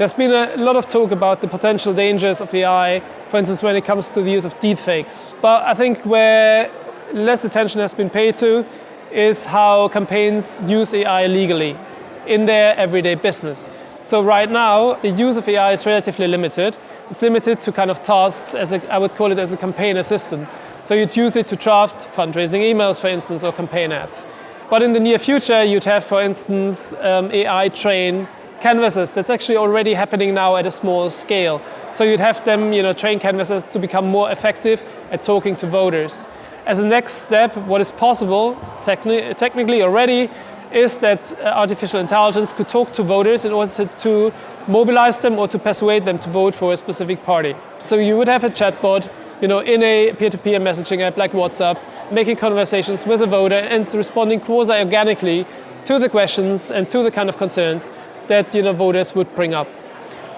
There's been a lot of talk about the potential dangers of AI, for instance, when it comes to the use of deepfakes. But I think where less attention has been paid to is how campaigns use AI legally in their everyday business. So right now, the use of AI is relatively limited. It's limited to kind of tasks, I would call it as a campaign assistant. So you'd use it to draft fundraising emails, for instance, or campaign ads. But in the near future, you'd have, for instance, AI train canvases. That's actually already happening now at a small scale. So you'd have them, train canvases to become more effective at talking to voters. As a next step, what is possible, technically already, is that artificial intelligence could talk to voters in order to mobilize them or to persuade them to vote for a specific party. So you would have a chatbot, in a peer-to-peer messaging app like WhatsApp, making conversations with a voter and responding quasi-organically to the questions and to the kind of concerns that voters would bring up.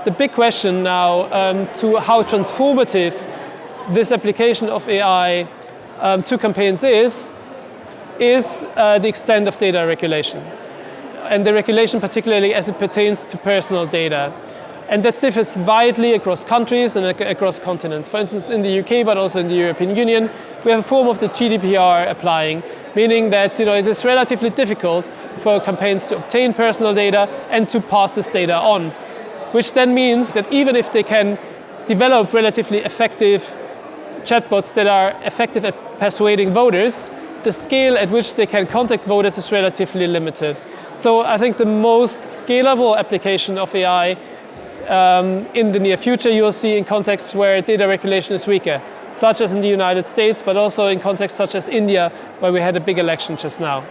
The big question now to how transformative this application of AI to campaigns is the extent of data regulation. And the regulation particularly as it pertains to personal data. And that differs widely across countries and across continents. For instance, in the UK, but also in the European Union, we have a form of the GDPR applying, meaning that it is relatively difficult for campaigns to obtain personal data and to pass this data on. Which then means that even if they can develop relatively effective chatbots that are effective at persuading voters, the scale at which they can contact voters is relatively limited. So I think the most scalable application of AI in the near future you'll see in contexts where data regulation is weaker, such as in the United States, but also in contexts such as India, where we had a big election just now.